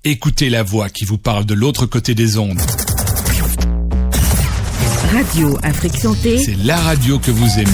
Écoutez la voix qui vous parle de l'autre côté des ondes. Radio Afrique Santé. C'est la radio que vous aimez.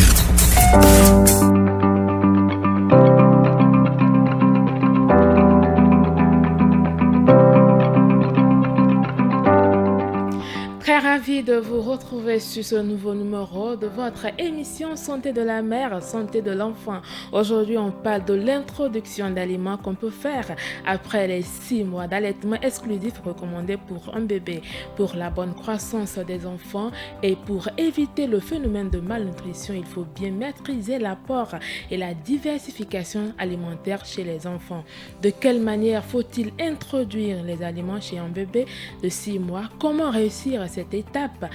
Très ravi de vous retrouver sur ce nouveau numéro de votre émission Santé de la mère, Santé de l'enfant. Aujourd'hui, on parle de l'introduction d'aliments qu'on peut faire après les 6 mois d'allaitement exclusif recommandé pour un bébé, pour la bonne croissance des enfants et pour éviter le phénomène de malnutrition. Il faut bien maîtriser l'apport et la diversification alimentaire chez les enfants. De quelle manière faut-il introduire les aliments chez un bébé de 6 mois? Comment réussir cette étape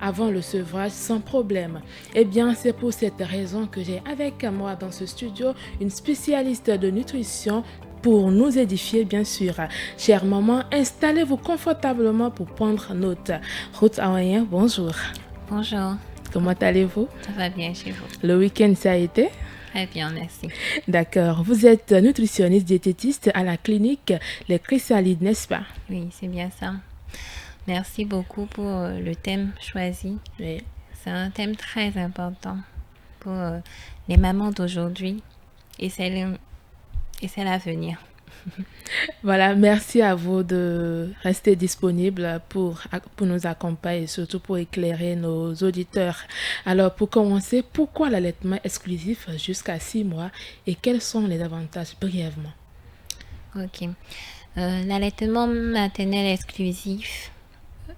avant le sevrage sans problème? Eh bien, c'est pour cette raison que j'ai avec moi dans ce studio une spécialiste de nutrition pour nous édifier, bien sûr. Chère maman, installez-vous confortablement pour prendre note. Ruth Awayen, bonjour. Bonjour. Comment allez-vous? Ça va bien chez vous? Le week-end, ça a été? Très bien, merci. D'accord. Vous êtes nutritionniste diététiste à la clinique Les Chrysalides, n'est-ce pas? Oui, c'est bien ça. Merci beaucoup pour le thème choisi. Oui. C'est un thème très important pour les mamans d'aujourd'hui et c'est l'avenir. Voilà, merci à vous de rester disponible pour nous accompagner et surtout pour éclairer nos auditeurs. Alors, pour commencer, pourquoi l'allaitement exclusif jusqu'à 6 mois et quels sont les avantages brièvement? Ok. L'allaitement maternel exclusif,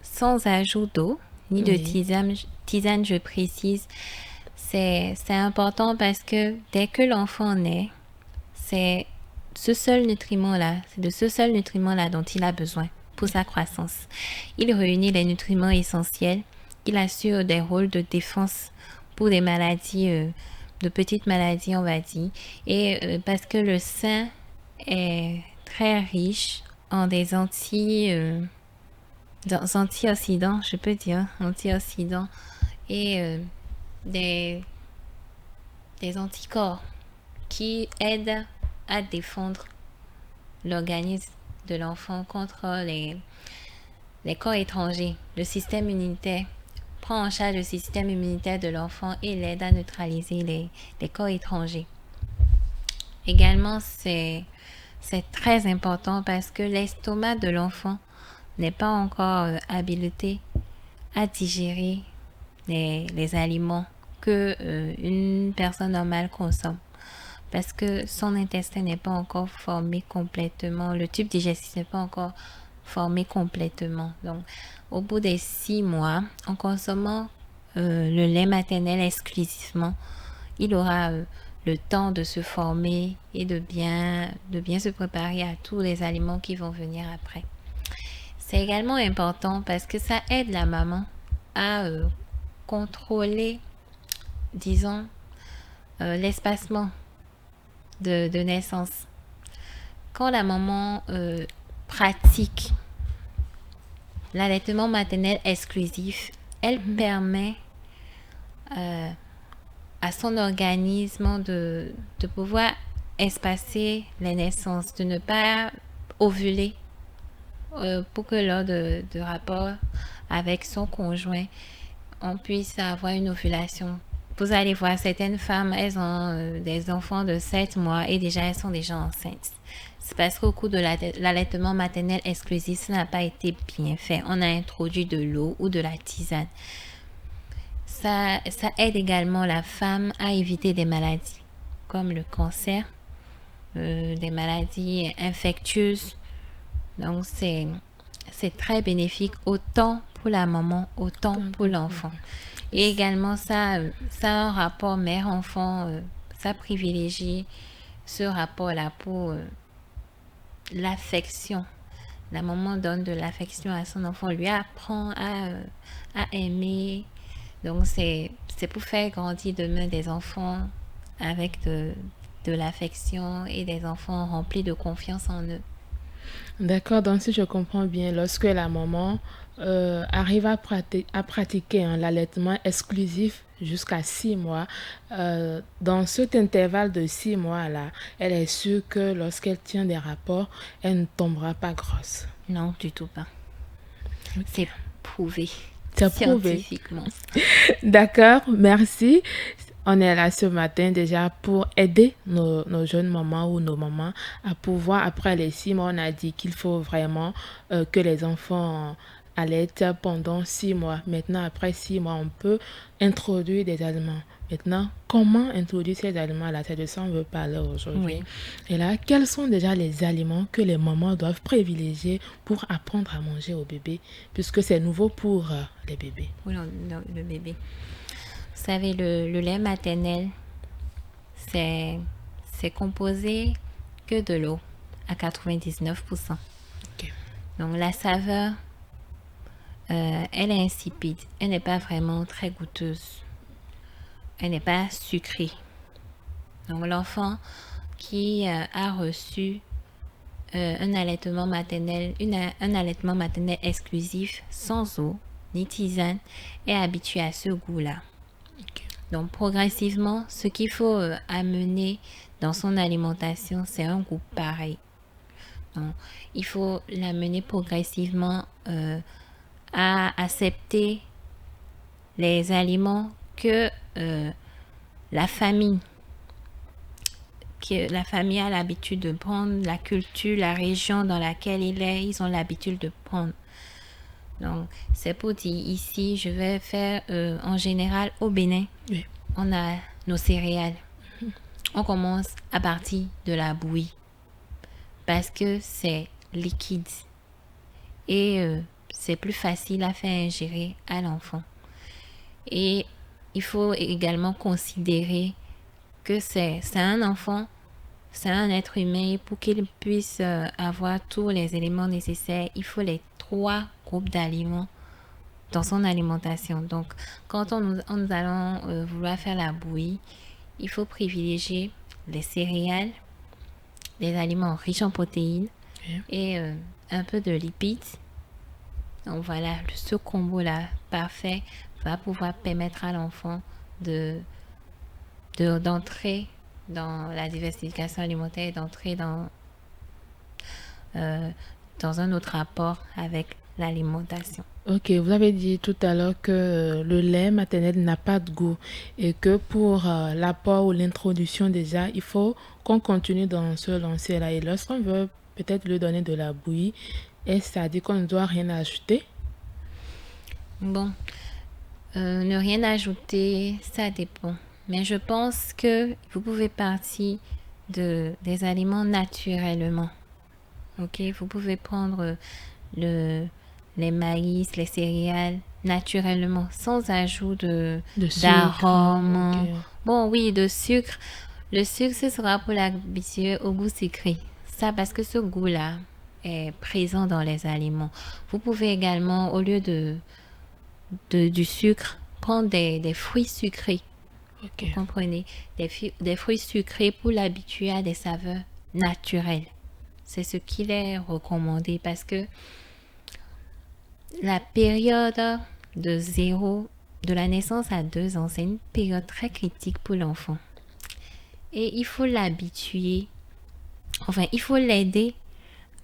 sans ajout d'eau ni de tisane, je précise, c'est important parce que dès que l'enfant naît, c'est de ce seul nutriment-là dont il a besoin pour sa croissance. Il réunit les nutriments essentiels, il assure des rôles de défense pour des maladies, de petites maladies, on va dire, et parce que le sein est très riche en des antioxydants, je peux dire, antioxydants et des anticorps qui aident à défendre l'organisme de l'enfant contre les corps étrangers. Le système immunitaire prend en charge le système immunitaire de l'enfant et l'aide à neutraliser les corps étrangers. Également, c'est très important parce que l'estomac de l'enfant n'est pas encore habilité à digérer les aliments que une personne normale consomme. Parce que son intestin n'est pas encore formé complètement, le tube digestif n'est pas encore formé complètement. Donc, au bout des 6 mois, en consommant le lait maternel exclusivement, il aura le temps de se former et de bien se préparer à tous les aliments qui vont venir après. C'est également important parce que ça aide la maman à contrôler, disons, l'espacement de naissance. Quand la maman pratique l'allaitement maternel exclusif, elle permet à son organisme de pouvoir espacer les naissances, de ne pas ovuler pour que lors de rapport avec son conjoint, on puisse avoir une ovulation. Vous allez voir, certaines femmes, elles ont des enfants de 7 mois et déjà elles sont déjà enceintes. C'est parce qu'au cours de l'allaitement maternel exclusif, ça n'a pas été bien fait. On a introduit de l'eau ou de la tisane. Ça aide également la femme à éviter des maladies comme le cancer, des maladies infectieuses. Donc, c'est très bénéfique autant pour la maman, autant pour l'enfant. Et également, ça a un rapport mère-enfant, ça privilégie ce rapport-là pour l'affection. La maman donne de l'affection à son enfant, lui apprend à aimer. Donc, c'est pour faire grandir demain des enfants avec de l'affection et des enfants remplis de confiance en eux. D'accord, donc si je comprends bien, lorsque la maman arrive à pratiquer l'allaitement exclusif jusqu'à 6 mois, dans cet intervalle de 6 mois-là, elle est sûre que lorsqu'elle tient des rapports, elle ne tombera pas grosse. Non, du tout pas. C'est prouvé C'est prouvé. scientifiquement. D'accord, merci. On est là ce matin déjà pour aider nos jeunes mamans ou nos mamans à pouvoir, après les 6 mois, on a dit qu'il faut vraiment que les enfants allaitent pendant 6 mois. Maintenant, après 6 mois, on peut introduire des aliments. Maintenant, comment introduire ces aliments-là? C'est de ça qu'on veut parler aujourd'hui. Oui. Et là, quels sont déjà les aliments que les mamans doivent privilégier pour apprendre à manger au bébé, puisque c'est nouveau pour les bébés? Pour le bébé. Vous savez, le lait maternel, c'est composé que de l'eau à 99%. Ok. Donc la saveur, elle est insipide. Elle n'est pas vraiment très goûteuse. Elle n'est pas sucrée. Donc l'enfant qui a reçu un allaitement maternel, un allaitement maternel exclusif, sans eau ni tisane, est habitué à ce goût-là. Donc progressivement, ce qu'il faut amener dans son alimentation, c'est un goût pareil. Donc, il faut l'amener progressivement à accepter les aliments que la famille a l'habitude de prendre, la culture, la région dans laquelle ils ont l'habitude de prendre. Donc, c'est pour dire ici, je vais faire en général au Bénin, Oui. on a nos céréales. On commence à partir de la bouillie parce que c'est liquide et c'est plus facile à faire ingérer à l'enfant. Et il faut également considérer que c'est un enfant, c'est un être humain, et pour qu'il puisse avoir tous les éléments nécessaires, il faut les 3 groupes d'aliments dans son alimentation. Donc, quand nous allons vouloir faire la bouillie, il faut privilégier les céréales, les aliments riches en protéines et un peu de lipides. Donc voilà, ce combo-là parfait va pouvoir permettre à l'enfant d'entrer dans la diversification alimentaire et d'entrer dans un autre rapport avec l'alimentation. Ok, vous avez dit tout à l'heure que le lait maternel n'a pas de goût et que pour l'apport ou l'introduction déjà, il faut qu'on continue dans ce lancer-là. Et lorsqu'on veut peut-être lui donner de la bouillie, est-ce à dire qu'on ne doit rien ajouter? Bon, ne rien ajouter, ça dépend. Mais je pense que vous pouvez partir des aliments naturellement. Ok, vous pouvez prendre les maïs, les céréales naturellement, sans ajout d'arômes. Ok. Bon, oui, de sucre. Le sucre, ce sera pour l'habituer au goût sucré. Ça, parce que ce goût-là est présent dans les aliments. Vous pouvez également, au lieu du sucre, prendre des fruits sucrés. Ok. Vous comprenez? Des fruits sucrés pour l'habituer à des saveurs naturelles. C'est ce qu'il est recommandé parce que la période de la naissance à 2 ans, c'est une période très critique pour l'enfant. Et il faut l'habituer, enfin, il faut l'aider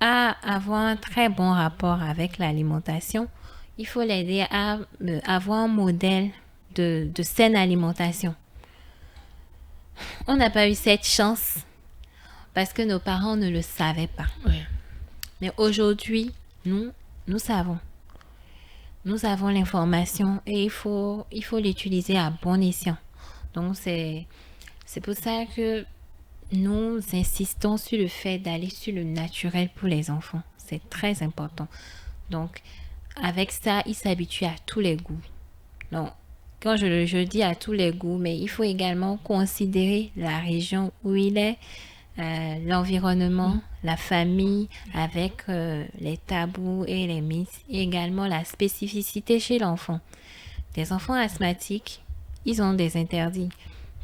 à avoir un très bon rapport avec l'alimentation. Il faut l'aider à avoir un modèle de saine alimentation. On n'a pas eu cette chance parce que nos parents ne le savaient pas. Ouais. Mais aujourd'hui, nous savons. Nous avons l'information et il faut l'utiliser à bon escient. Donc, c'est pour ça que nous insistons sur le fait d'aller sur le naturel pour les enfants. C'est très important. Donc, avec ça, ils s'habituent à tous les goûts. Donc, quand je dis à tous les goûts, mais il faut également considérer la région où il est, l'environnement, la famille, avec les tabous et les mythes, et également la spécificité chez l'enfant. Les enfants asthmatiques, ils ont des interdits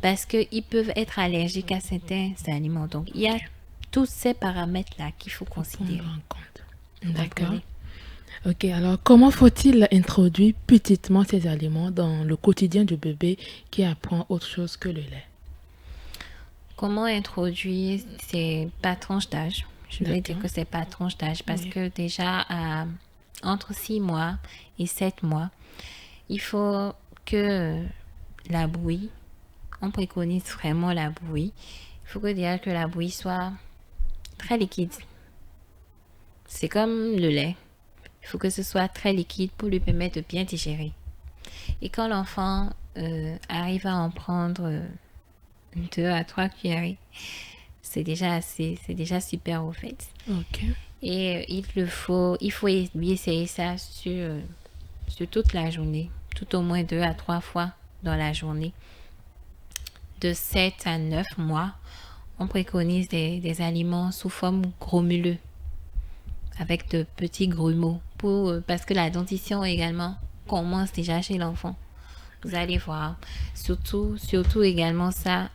parce qu'ils peuvent être allergiques à certains aliments. Donc, il y a tous ces paramètres-là qu'il faut considérer. Prendre en compte. D'accord. Ok, alors comment faut-il introduire petitement ces aliments dans le quotidien du bébé qui apprend autre chose que le lait? Comment introduire, c'est pas tranche d'âge. Je vais dire D'accord. que c'est pas tranche d'âge parce Oui. que déjà entre 6 mois et 7 mois, il faut que la bouillie, on préconise vraiment la bouillie. Il faut déjà que la bouillie soit très liquide. C'est comme le lait. Il faut que ce soit très liquide pour lui permettre de bien digérer. Et quand l'enfant arrive à en prendre 2 à 3 cuillerées, c'est déjà assez, c'est déjà super au fait. Ok. Et il faut lui essayer ça sur toute la journée, tout au moins 2 à 3 fois dans la journée. De 7 à 9 mois, on préconise des aliments sous forme gromuleux, avec de petits grumeaux, parce que la dentition également commence déjà chez l'enfant. Vous allez voir, surtout également ça,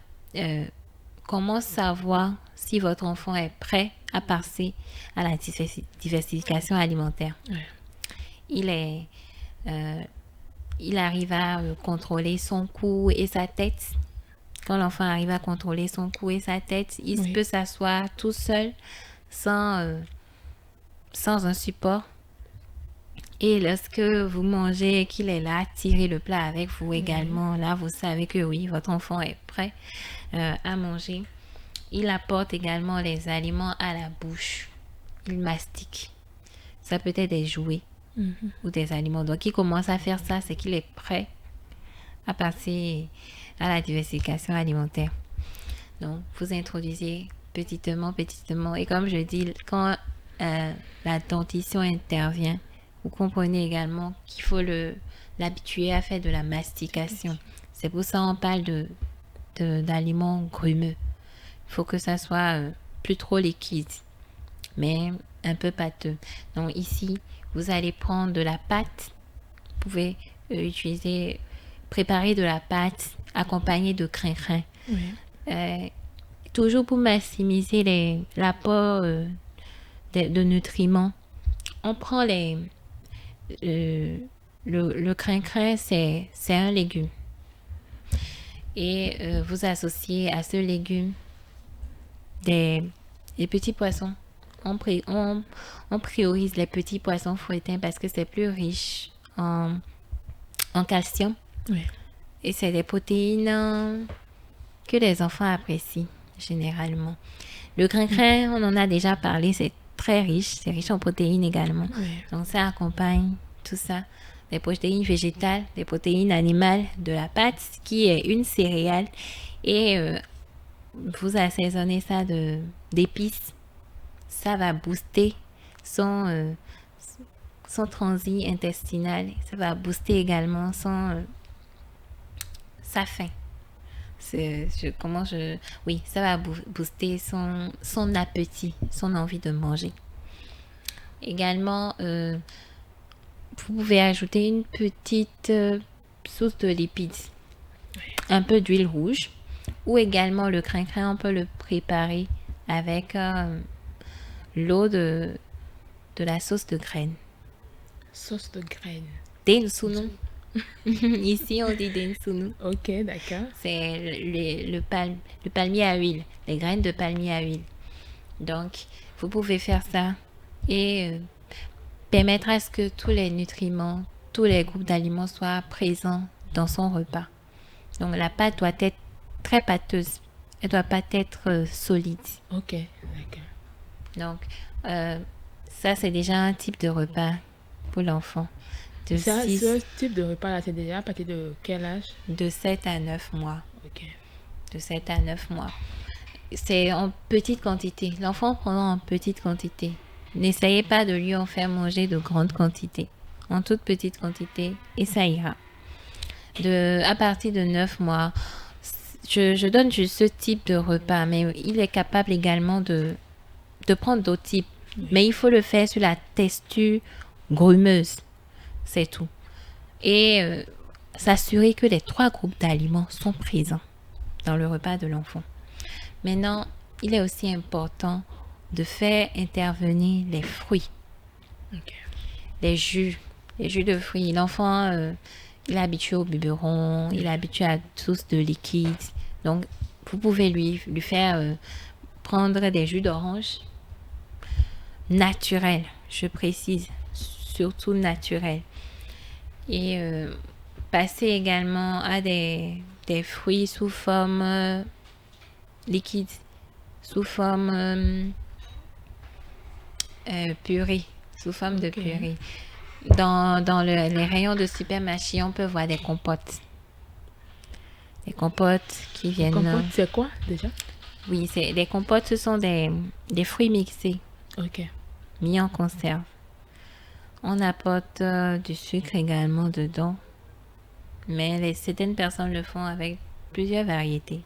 comment savoir si votre enfant est prêt à passer à la diversification alimentaire. Ouais. Il arrive à contrôler son cou et sa tête. Quand l'enfant arrive à contrôler son cou et sa tête, il peut s'asseoir tout seul sans un support. Et lorsque vous mangez et qu'il est là, tirez le plat avec vous également. Là, vous savez que oui, votre enfant est prêt à manger. Il apporte également les aliments à la bouche. Il mastique. Ça peut être des jouets ou des aliments. Donc, il commence à faire ça, c'est qu'il est prêt à passer à la diversification alimentaire. Donc, vous introduisez petitement. Et comme je dis, quand la dentition intervient, vous comprenez également qu'il faut l'habituer à faire de la mastication. C'est pour ça qu'on parle d'aliments grumeux. Il faut que ça soit plus trop liquide, mais un peu pâteux. Donc ici, vous allez prendre de la pâte. Vous pouvez préparer de la pâte accompagnée de crin-crin. Oui. Toujours pour maximiser l'apport de nutriments. On prend le crin-crin, c'est un légume. Et vous associez à ce légume des petits poissons. On priorise les petits poissons fouettins parce que c'est plus riche en calcium. Oui. Et c'est des protéines que les enfants apprécient généralement. Le crin-crin, on en a déjà parlé, c'est très riche. C'est riche en protéines également. Oui. Donc ça accompagne tout ça. Des protéines végétales, des protéines animales, de la pâte qui est une céréale. Et vous assaisonnez ça d'épices. Ça va booster son transit intestinal. Ça va booster également sa faim. Oui, ça va booster son appétit, son envie de manger. Également, vous pouvez ajouter une petite source de lipides, un peu d'huile rouge, ou également le crin-crin, on peut le préparer avec l'eau de la sauce de graines. Sauce de graines. Densunu. Ici, on dit densunu. Ok, d'accord. C'est le palmier à huile, les graines de palmier à huile. Donc, vous pouvez faire ça et permettre à ce que tous les nutriments, tous les groupes d'aliments soient présents dans son repas. Donc, la pâte doit être très pâteuse. Elle ne doit pas être solide. Ok, d'accord. Donc, ça, c'est déjà un type de repas pour l'enfant. Ce type de repas-là, c'est déjà à partir de quel âge? De 7 à 9 mois. Ok. De 7 à 9 mois. C'est en petite quantité. L'enfant prendra en petite quantité. N'essayez pas de lui en faire manger de grandes quantités. En toute petite quantité, et ça ira. À partir de 9 mois, je donne juste ce type de repas, mais il est capable également de prendre d'autres types. Oui. Mais il faut le faire sur la texture grumeuse. C'est tout. Et s'assurer que les 3 groupes d'aliments sont présents dans le repas de l'enfant. Maintenant, il est aussi important de faire intervenir les fruits, les jus de fruits. L'enfant, il est habitué au biberon, il est habitué à tous de liquide. Donc, vous pouvez lui faire prendre des jus d'orange naturels, je précise, surtout naturels. Et passer également à des fruits sous forme liquide, sous forme purée, sous forme de purée. Dans les rayons de supermarché, on peut voir des compotes. Des compotes qui viennent... Les compotes, c'est quoi déjà? Oui, les compotes, ce sont des fruits mixés, mis en conserve. On apporte du sucre également dedans, mais certaines personnes le font avec plusieurs variétés.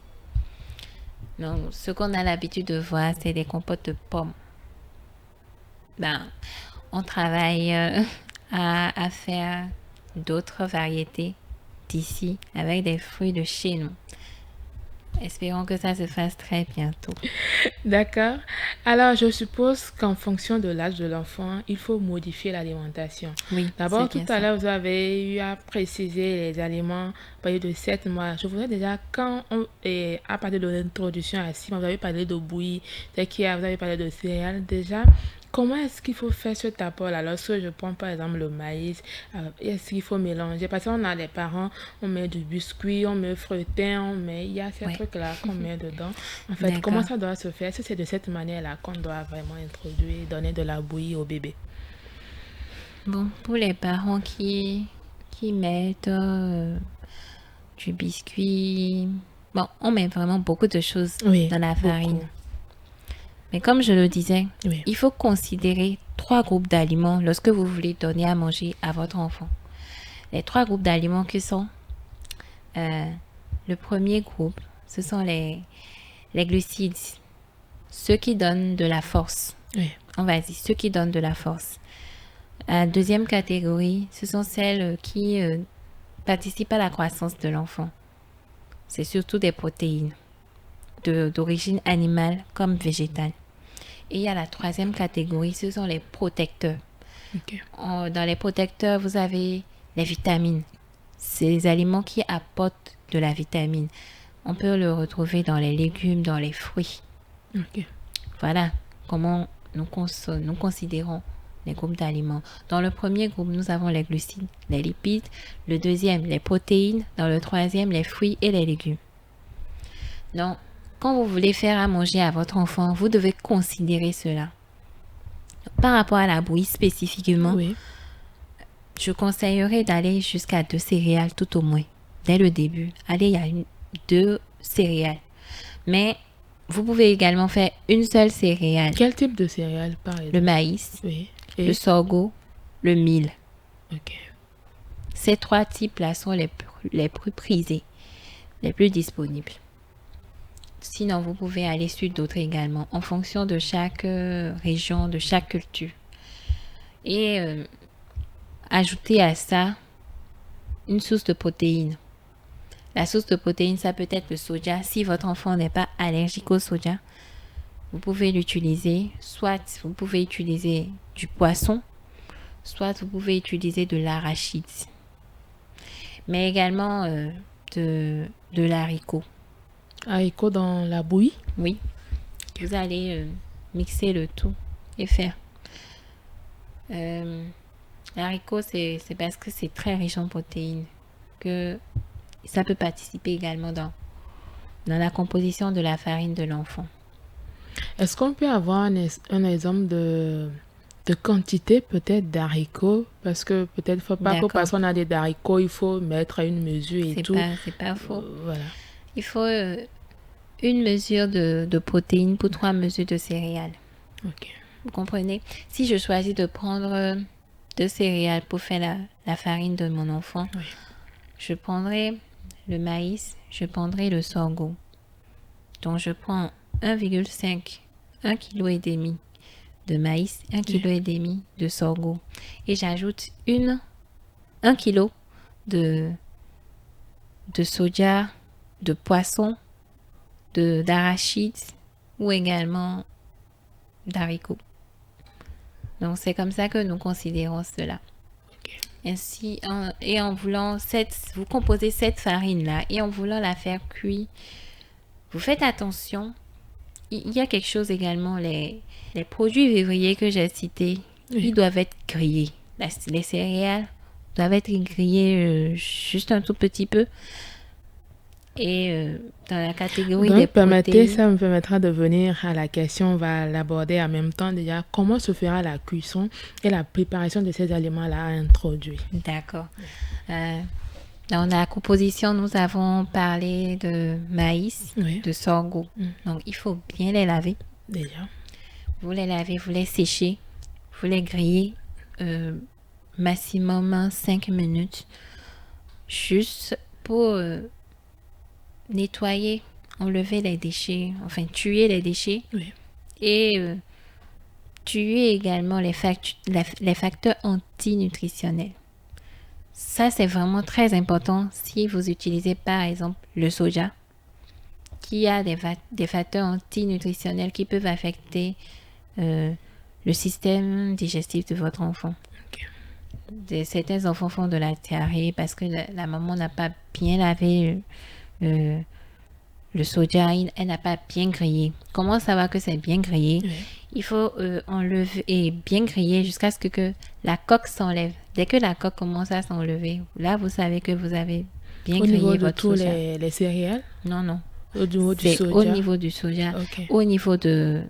Donc, ce qu'on a l'habitude de voir, c'est des compotes de pommes. On travaille à faire d'autres variétés d'ici avec des fruits de chez nous. Espérons que ça se fasse très bientôt. D'accord. Alors, je suppose qu'en fonction de l'âge de l'enfant, il faut modifier l'alimentation. Oui, d'abord, tout à l'heure, vous avez eu à préciser les aliments à partir de 7 mois. Je voudrais déjà, à partir de l'introduction à 6 mois, vous avez parlé de bouillie, vous avez parlé de céréales déjà. Comment est-ce qu'il faut faire cet apport-là? Lorsque je prends par exemple le maïs, est-ce qu'il faut mélanger? Parce qu'on a des parents, on met du biscuit, on met fretin, il y a ces trucs-là qu'on met dedans. En fait, comment ça doit se faire? Est-ce que c'est de cette manière-là qu'on doit vraiment introduire, donner de la bouillie au bébé? Bon, pour les parents qui mettent du biscuit, on met vraiment beaucoup de choses dans la farine. Beaucoup. Mais comme je le disais, il faut considérer 3 groupes d'aliments lorsque vous voulez donner à manger à votre enfant. Les 3 groupes d'aliments qui sont le premier groupe, ce sont les glucides, ceux qui donnent de la force. On va dire ceux qui donnent de la force. La deuxième catégorie, ce sont celles qui participent à la croissance de l'enfant. C'est surtout des protéines d'origine animale comme végétale. Et il y a la troisième catégorie, ce sont les protecteurs. Dans les protecteurs, vous avez les vitamines. C'est les aliments qui apportent de la vitamine. On peut le retrouver dans les légumes, dans les fruits. Voilà comment nous considérons les groupes d'aliments. Dans le premier groupe, nous avons les glucides, les lipides. Le deuxième, les protéines. Dans le troisième, les fruits et les légumes. Donc, quand vous voulez faire à manger à votre enfant, vous devez considérer cela. Par rapport à la bouillie spécifiquement, je conseillerais d'aller jusqu'à 2 céréales tout au moins. Dès le début, allez, il y a 2 céréales. Mais vous pouvez également faire une seule céréale. Quel type de céréales, par exemple? Le maïs, le sorgho, le mil. Ces 3 types-là sont les plus prisés, les plus disponibles. Sinon, vous pouvez aller sur d'autres également, en fonction de chaque région, de chaque culture. Et ajouter à ça une source de protéines. La source de protéines, ça peut être le soja. Si votre enfant n'est pas allergique au soja, vous pouvez l'utiliser. Soit vous pouvez utiliser du poisson, soit vous pouvez utiliser de l'arachide. Mais également de l'haricot. Haricot dans la bouillie? Oui. Vous allez mixer le tout et faire. L'haricot, c'est parce que c'est très riche en protéines que ça peut participer également dans la composition de la farine de l'enfant. Est-ce qu'on peut avoir un exemple de quantité peut-être d'haricots? Parce que peut-être faut pas que parce qu'on a des haricots, il faut mettre à une mesure et tout. C'est pas faux. Voilà. Il faut une mesure de protéines pour 3 mesures de céréales. Vous comprenez? Si je choisis de prendre 2 céréales pour faire la farine de mon enfant, je prendrai le maïs, je prendrai le sorgho. Donc je prends 1,5 kg de maïs, 1,5 kg de sorgho. Et j'ajoute 1 kg de soja, de poisson, d'arachide, ou également d'haricots. Donc, c'est comme ça que nous considérons cela. Ok. Ainsi, en voulant vous composez cette farine-là et en voulant la faire cuire, vous faites attention. Il y a quelque chose également, les produits vivriers que j'ai cités, Oui. ils doivent être grillés. Les céréales doivent être grillées juste un tout petit peu. Et dans la catégorie des Donc, permettez, protéines... ça me permettra de venir à la question, on va l'aborder en même temps déjà. Comment se fera la cuisson et la préparation de ces aliments-là à introduire? D'accord. Dans la composition, nous avons parlé de maïs, Oui. de sorgho. Donc, il faut bien les laver. Déjà. Vous les lavez, vous les séchez, vous les grillez maximum 5 minutes. Juste pour nettoyer, enlever les déchets, enfin tuer les déchets. Oui. Et tuer également les facteurs antinutritionnels. Ça, c'est vraiment très important si vous utilisez par exemple le soja, qui a des facteurs antinutritionnels qui peuvent affecter le système digestif de votre enfant. Ok. Certains enfants font de la diarrhée parce que la maman n'a pas bien lavé le soja, elle n'a pas bien grillé. Comment savoir que c'est bien grillé? Oui. Il faut enlever et bien griller jusqu'à ce que la coque s'enlève. Dès que la coque commence à s'enlever, là, vous savez que vous avez bien Au grillé niveau de votre tous soja. les céréales? Non. Au niveau du C'est soja? au niveau du soja, Ok. au niveau de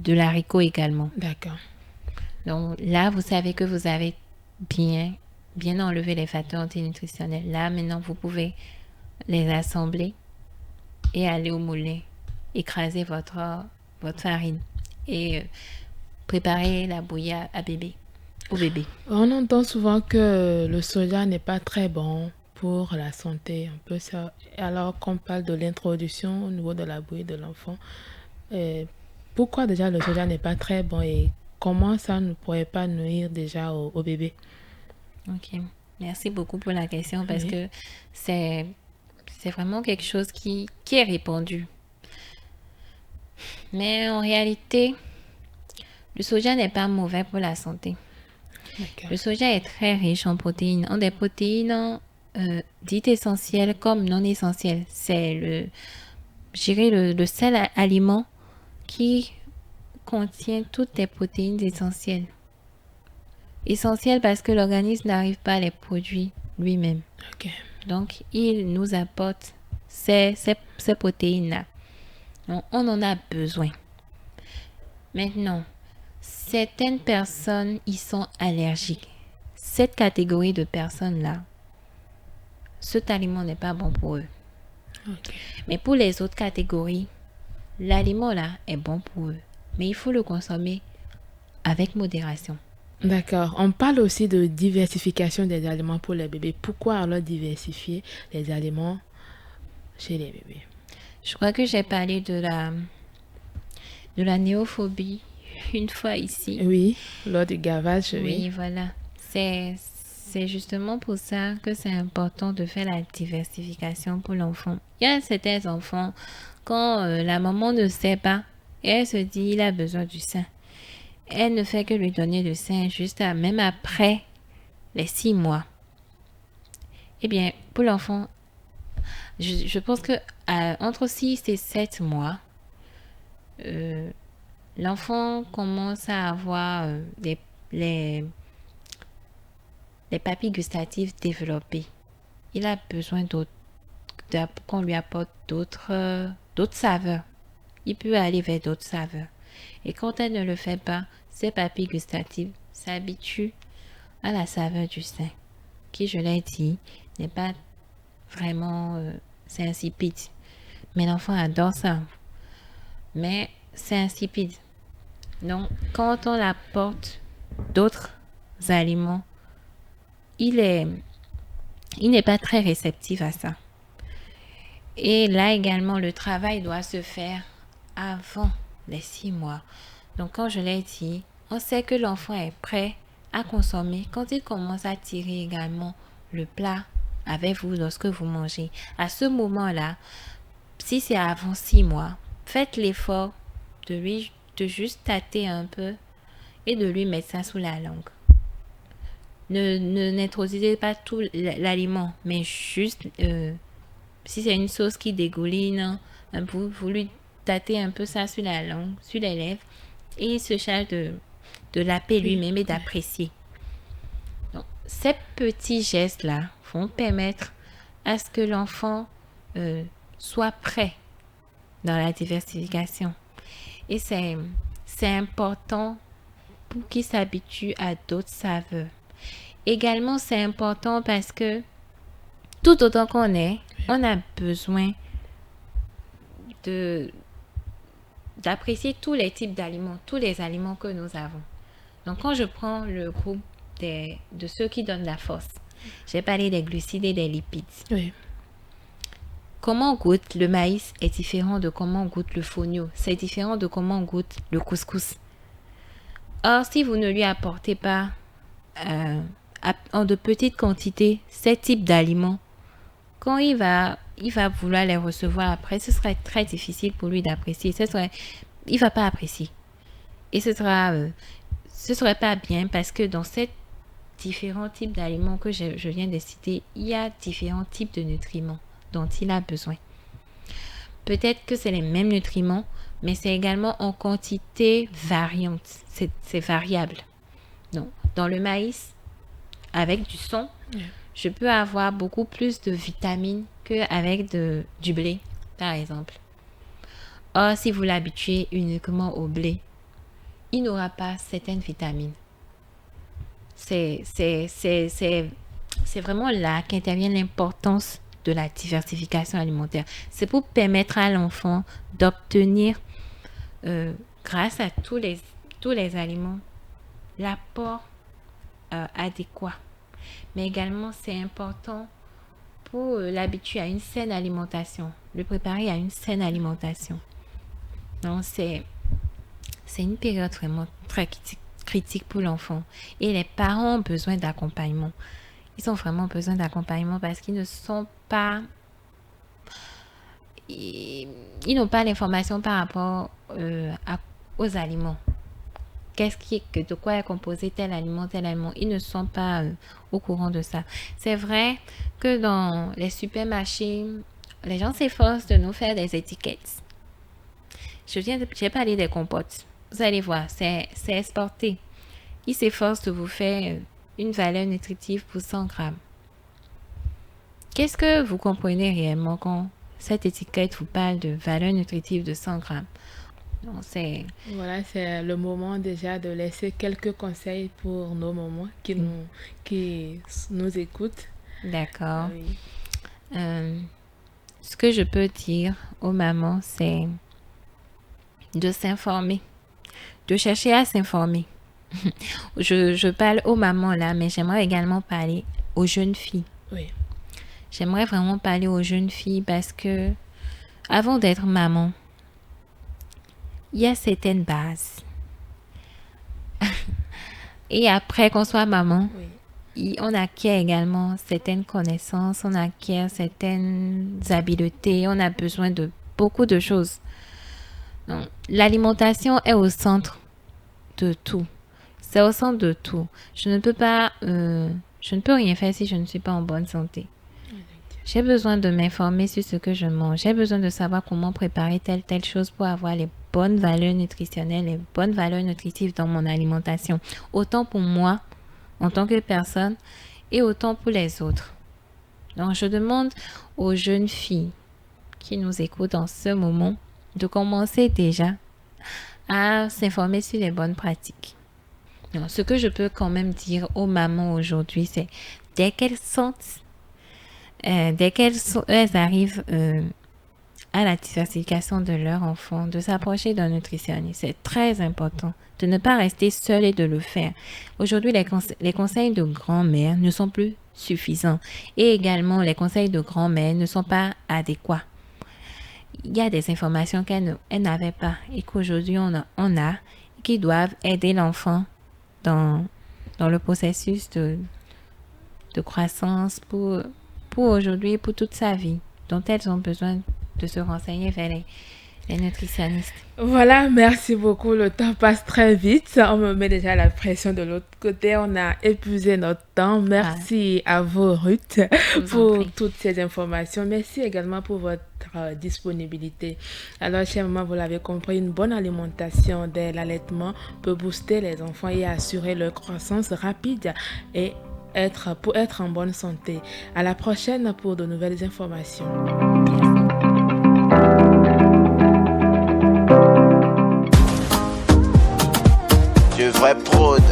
l'haricot également. D'accord. Donc là, vous savez que vous avez bien enlevé les facteurs antinutritionnels. Là, maintenant, vous pouvez les assembler et aller au moulin, écraser votre farine et préparer la bouillie au bébé. On entend souvent que le soja n'est pas très bon pour la santé, un peu ça. Alors qu'on parle de l'introduction au niveau de la bouillie de l'enfant, pourquoi déjà le soja n'est pas très bon et comment ça ne pourrait pas nuire déjà au bébé? Ok, merci beaucoup pour la question parce Oui. que c'est vraiment quelque chose qui est répandu. Mais en réalité, le soja n'est pas mauvais pour la santé. D'accord. Le soja est très riche en protéines, en des protéines dites essentielles comme non essentielles. C'est le seul aliment qui contient toutes les protéines essentielles. Essentielles parce que l'organisme n'arrive pas à les produire lui-même. Ok. Donc, il nous apporte ces protéines-là. Donc, on en a besoin. Maintenant, certaines personnes y sont allergiques. Cette catégorie de personnes-là, cet aliment n'est pas bon pour eux. Ok. Mais pour les autres catégories, l'aliment-là est bon pour eux. Mais il faut le consommer avec modération. D'accord. On parle aussi de diversification des aliments pour les bébés. Pourquoi alors diversifier les aliments chez les bébés? Je crois que j'ai parlé de la néophobie une fois ici. Oui, lors du gavage, Oui, oui. voilà. C'est justement pour ça que c'est important de faire la diversification pour l'enfant. Il y a certains enfants, quand la maman ne sait pas, elle se dit il a besoin du sein. Elle ne fait que lui donner le sein même après les 6 mois. Eh bien, pour l'enfant, je pense que entre 6 et 7 mois, l'enfant commence à avoir les papilles gustatives développées. Il a besoin qu'on lui apporte d'autres saveurs. Il peut aller vers d'autres saveurs. Et quand elle ne le fait pas, ses papilles gustatives s'habituent à la saveur du sein, qui, je l'ai dit, n'est pas vraiment... c'est insipide. Mais l'enfant adore ça. Mais c'est insipide. Donc, quand on apporte d'autres aliments, il n'est pas très réceptif à ça. Et là également, le travail doit se faire avant les 6 mois. Donc, quand je l'ai dit, on sait que l'enfant est prêt à consommer quand il commence à tirer également le plat avec vous lorsque vous mangez. À ce moment-là, si c'est avant 6 mois, faites l'effort de juste tâter un peu et de lui mettre ça sous la langue. N'introduisez pas tout l'aliment, mais juste si c'est une sauce qui dégouline, vous lui tâtez un peu ça sur la langue, sur les lèvres, et il se charge de laper lui-même et d'apprécier. Donc, ces petits gestes-là vont permettre à ce que l'enfant soit prêt dans la diversification. Et c'est important pour qu'il s'habitue à d'autres saveurs. Également, c'est important parce que tout autant qu'on est, on a besoin d'apprécier tous les types d'aliments, tous les aliments que nous avons. Donc, quand je prends le groupe de ceux qui donnent la force, j'ai parlé des glucides et des lipides. Oui. Comment on goûte le maïs est différent de comment on goûte le fonio. C'est différent de comment on goûte le couscous. Or, si vous ne lui apportez pas en de petites quantités ces types d'aliments, quand il va vouloir les recevoir après, ce serait très difficile pour lui d'apprécier. Il va pas apprécier. Et ce serait pas bien parce que dans ces différents types d'aliments que je viens de citer, il y a différents types de nutriments dont il a besoin. Peut-être que c'est les mêmes nutriments, mais c'est également en quantité variante. C'est variable. Donc, dans le maïs, avec du son, je peux avoir beaucoup plus de vitamines qu'avec du blé, par exemple. Or, si vous l'habituez uniquement au blé, il n'aura pas certaines vitamines. C'est vraiment là qu'intervient l'importance de la diversification alimentaire. C'est pour permettre à l'enfant d'obtenir, grâce à tous les aliments, l'apport adéquat. Mais également, c'est important pour l'habituer à une saine alimentation, le préparer à une saine alimentation. Donc, c'est une période vraiment très critique pour l'enfant. Et les parents ont besoin d'accompagnement. Ils ont vraiment besoin d'accompagnement parce qu'ils ne sont pas... Ils n'ont pas l'information par rapport aux aliments. De quoi est composé tel aliment. Ils ne sont pas au courant de ça. C'est vrai que dans les supermarchés, les gens s'efforcent de nous faire des étiquettes. J'ai parlé des compotes. Vous allez voir, c'est exporté. Ils s'efforcent de vous faire une valeur nutritive pour 100 grammes. Qu'est-ce que vous comprenez réellement quand cette étiquette vous parle de valeur nutritive de 100 grammes? Non, Voilà, c'est le moment déjà de laisser quelques conseils pour nos mamans qui nous écoutent. D'accord. Oui. Ce que je peux dire aux mamans, c'est de s'informer, de chercher à s'informer. Je parle aux mamans là, mais j'aimerais également parler aux jeunes filles. Oui. J'aimerais vraiment parler aux jeunes filles parce que avant d'être maman, il y a certaines bases. Et après qu'on soit maman, on acquiert également certaines connaissances, on acquiert certaines habiletés, on a besoin de beaucoup de choses. Donc, l'alimentation est au centre de tout. C'est au centre de tout. Je ne peux rien faire si je ne suis pas en bonne santé. J'ai besoin de m'informer sur ce que je mange. J'ai besoin de savoir comment préparer telle chose pour avoir les bonnes valeurs nutritionnelles, les bonnes valeurs nutritives dans mon alimentation. Autant pour moi, en tant que personne, et autant pour les autres. Donc, je demande aux jeunes filles qui nous écoutent en ce moment de commencer déjà à s'informer sur les bonnes pratiques. Donc, ce que je peux quand même dire aux mamans aujourd'hui, c'est dès qu'elles arrivent à la diversification de leur enfant, de s'approcher d'un nutritionniste. C'est très important de ne pas rester seul et de le faire. Aujourd'hui, les conseils de grand-mère ne sont plus suffisants. Et également, les conseils de grand-mère ne sont pas adéquats. Il y a des informations qu'elle n'avait pas et qu'aujourd'hui on a qui doivent aider l'enfant dans le processus de croissance pour aujourd'hui et pour toute sa vie, dont elles ont besoin de se renseigner vers les nutritionnistes. Voilà, merci beaucoup. Le temps passe très vite. On me met déjà la pression de l'autre côté. On a épuisé notre temps. Merci à vous, Ruth, pour toutes ces informations. Merci également pour votre disponibilité. Alors, chers mamans, vous l'avez compris, une bonne alimentation dès l'allaitement peut booster les enfants et assurer leur croissance rapide et pour être en bonne santé. À la prochaine pour de nouvelles informations. Du vrai prod.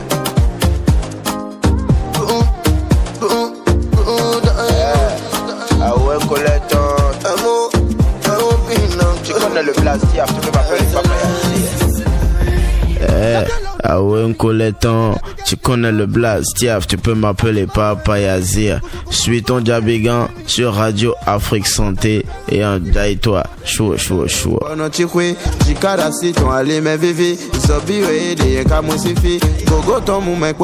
Ah ouais, Colette, tu connais le plastique, tu peux m'appeler Papa Yazir. Ah ouais, Colette, tu connais le Blastiaf, tu peux m'appeler Papa Yazir. Suis ton Diabigan sur Radio Afrique Santé et un Daïtois. Chou. Non, tu sais, Jikarasi, ton allé, mais vivi, Zobi, de Kamusifi, Gogo, ton mou, mec,